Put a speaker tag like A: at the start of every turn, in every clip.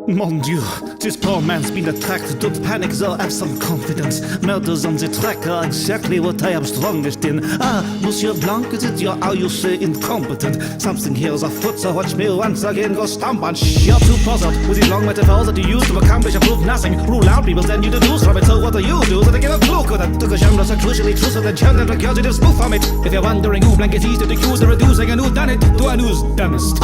A: Mon Dieu, this poor man's been attracted to panic, so have some confidence. Murders on the track are exactly what I am strongest in. Ah, Monsieur Blanc, is it your, how you say, incompetent? Something here is afoot, so watch me once again go stomp on You're too puzzled with these long metaphors that you use to accomplish or prove nothing. Rule out people, then you deduce from it, so what do you do? So they get a clue, could have took a genre so crucially true, so they turned and recursive spoof from it. If you're wondering who Blanc is, he's the accused of reducing a whodunit to a news dumbest.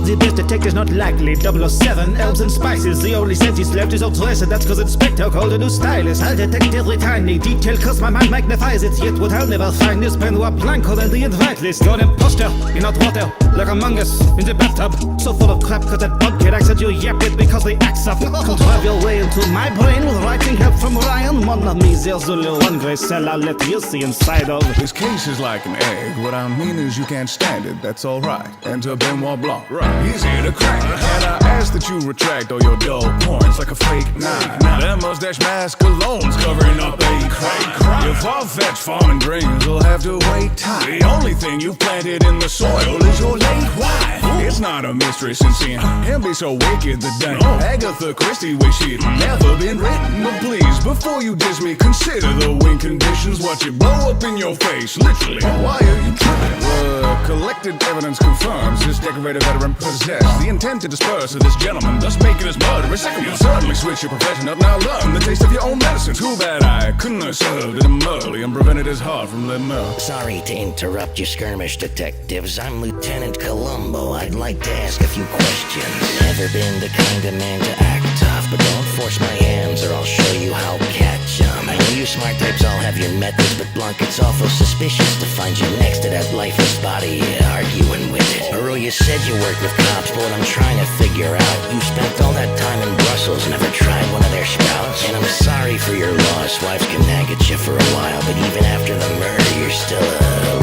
A: The best detective's not likely. 007, herbs and spices. The only sense he's left is obsessed, and that's cause Inspector called a new stylist. I'll detect every tiny detail cause my mind magnifies it. Yet what I'll never find is Benoit Blanco than the invite list. You're an imposter, you're not water, like Among Us in the bathtub. So full of crap cause that bug kid acts at you yap it because they axe up. Contrive your way into my brain with writing help from Ryan. Mon ami, there's only one grey cell I'll let you see inside of.
B: This case is like an egg. What I mean is you can't stand it, that's alright. Enter Benoit Blanc. He's here to crack it. And I ask that you retract all your dull points like a fake nine. That mustache mask alone's covering up a crime. Your far-fetched farming dreams will have to wait time. The only thing you planted in the soil is your late wife. It's not a mystery since seeing him be so wicked the day Agatha Christie wish she'd never been written. But please, before you diss me, consider the win conditions. Watch it blow up in your face, literally. Why are you tripping? Collected evidence confirms this decorated veteran possessed the intent to disperse of this gentleman, thus making his murderous second. You'll certainly switch your profession up, now learn the taste of your own medicine. Too bad I couldn't have served him early and prevented his heart from letting out.
C: Sorry to interrupt your skirmish, detectives. I'm Lieutenant Columbo. I'd like to ask a few questions. Never been the kind of man to act tough, but don't force my hands or I'll show you how I'll catch 'em. I know you smart types all have your methods, but Blanc, it's awful suspicious to find you next to that lifeless body arguing with it. Or you said you worked with cops, but what I'm trying to figure out, you spent all that time in Brussels, never tried one of their sprouts? And I'm sorry for your loss, wives can nag at you for a while, but even after the murder, you're still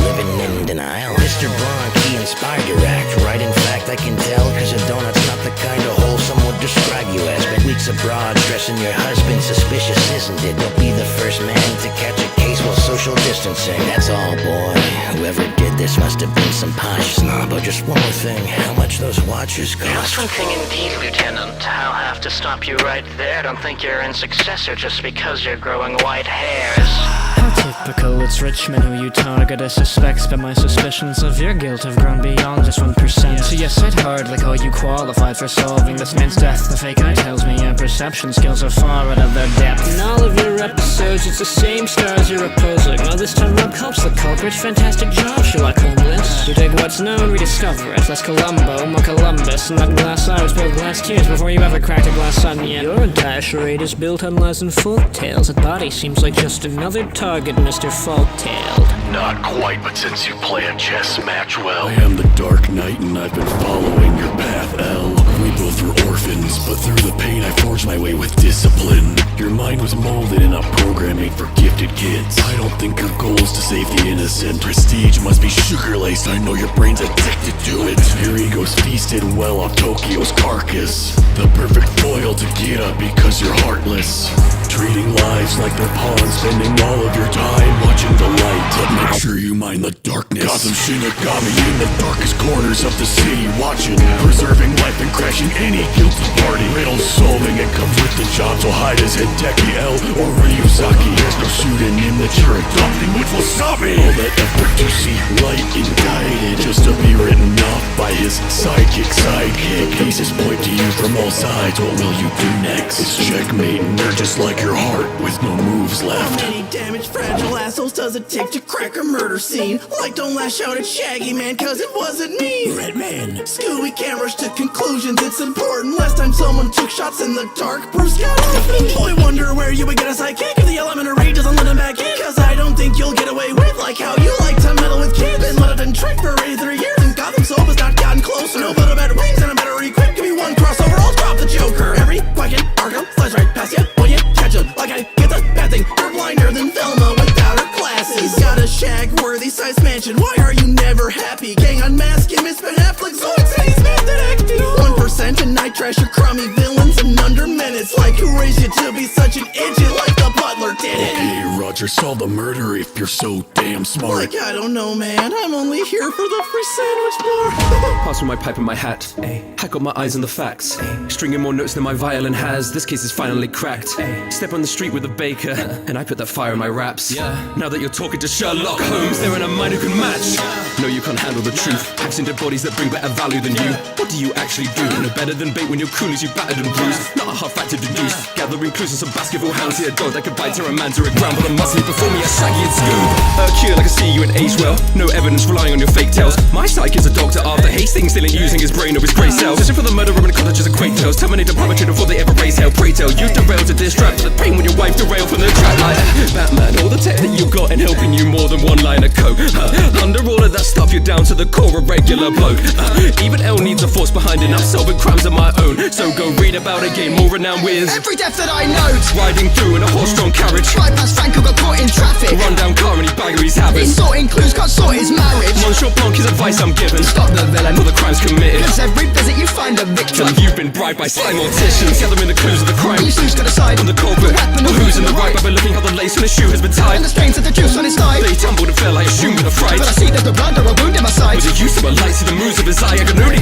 C: living in denial. Mr. Blanc, he inspired your act, right? In fact, I can tell, cause a donut's not the kind of hole some would describe you as. Spent weeks abroad, stressing your husband, suspicious, isn't it? Don't be the first man to catch a case while social distancing. That's all, boy. Whoever did this must have been some posh snob. Oh, just one more thing, how much those watches cost?
D: Just one thing indeed, Lieutenant. I'll have to stop you right there. Don't think you're in successor just because you're growing white hairs.
E: How typical, it's rich men who you target as suspects, but my suspicions of your guilt have grown beyond just 1%. So yes, I'd hardly call you qualified for solving this man's death. The fake eye tells me your perception skills are far out of their depth. In all of your episodes, it's the same stars you're opposing. Well, this time Rob Culp's the culprit. Fantastic job, Sherlock Holmes. You take what's known, rediscover it. Less Columbo, more Columbus. Not glass eyes, spill glass tears before you ever cracked a glass onion. Your entire charade is built on lies and folk tales. That body seems like just another target, Mr. Folk-tailed.
F: Not quite, but since you play a chess match well.
G: I am the Dark Knight and I've been following your path, L. We both were orphans, but through the pain I forged my way with discipline. Your mind was molded in a program made for gifted kids. I don't think your goal is to save the innocent. Prestige must be sugar-laced, I know your brain's addicted to it. Your ego's feasted well off Tokyo's carcass. The perfect foil to get up because you're heartless. Treating lives like they're pawns, spending all of your time watching the light. But make sure you mind the darkness. Gotham Shinigami in the darkest corners of the city, watching, preserving life and crashing any guilty party. Riddles solving, it comes with the job, so hide as Hideki L or Ryuzaki. There's no pseudonym that you're adopting with wasabi. All that effort to see light indicted, just to be written off by his sidekick. Cases point to you from all sides, what will you do next? It's checkmate and they're just like your heart with no moves left.
H: How many damaged fragile assholes does it take to crack a murder scene? Like, don't lash out at Shaggy Man, cause it wasn't me. Red Man. Scooby can't rush to conclusions, it's important. Last time someone took shots in the dark, Bruce got off me. Boy, wonder where you would get a sidekick if the element of rage doesn't let him back in. Cause I don't think you'll get away with like how you like to meddle with kids. Been let and tricked for 83 years and Gotham Soap has not gotten closer. No, but a better wings and a better equip. Give me one crossover, I'll drop the Joker. Every fucking Arkham slides right past you when you catch him. Like I get the bad thing, you're blinder than Velma without her glasses. Got a shag-worthy size mansion, why are you never happy? Gang unmasked him, it's Ben Affleck, so it's he's method acting. 1% and night trash your crummy villains in under minutes. Like who raised you to be such an idiot like the butler did? get it.
G: Okay, Roger, solve the murder if you're so damn smart.
H: Like, I don't know, man. I'm only here for the free sandwich bar.
I: Pass me my pipe and my hat. Hack up my eyes on the facts. Stringing more notes than my violin has. This case is finally cracked. Step on the street with a baker, and I put that fire in my raps. Now that you're talking to Sherlock Holmes, there ain't a mind who can match. No, you can't handle the truth. Hacks into bodies that bring better value than you. What do you actually do? No better than bait when your coolies you battered and bruised. Not a hard fact to deduce. Gathering clues on some basketball hands. See a dog that could bite her, a man to a ground, but a muscle before me, a shaggy and Scoob. Hercule, I can see you in age well. No evidence relying on your fake tales. My psych is a doctor after Hastings still ain't using his brain or his grey cells. Searching for the murderer in the cottages and quake tales. Terminated puppetry before they ever raise hell. Pray tell you derail to distract for the pain when your wife derailed from the trap like Batman. All the tech that you got in helping you more than one line of coke. Under all of that stuff, you're down to the core, a regular bloke. Even L needs a force behind enough solving crimes of my own. So go read about it, gain more renown with
H: every death that I note.
I: Riding through in a horse-drawn carriage.
H: Bypass Franco got caught in traffic.
I: Run down car and he bagger he's having.
H: He's sorting clues, can't sort his marriage.
I: Monsieur Blanc is advice I'm given.
H: Stop the villain
I: for the crimes committed.
H: Cause every visit you find a victim.
I: And you've been bribed by slime morticians. Gathering the clues of the crime.
H: Each loose got a side
I: on the culprit. Or who's in the right by looking how the lace on his shoe has been tied.
H: And the stains of the juice on his thigh.
I: They tumbled and fell, I assumed with a fright.
H: But I see there's a blood or a wound in my side.
I: Was it use of a light, see the moves of his eye. I could only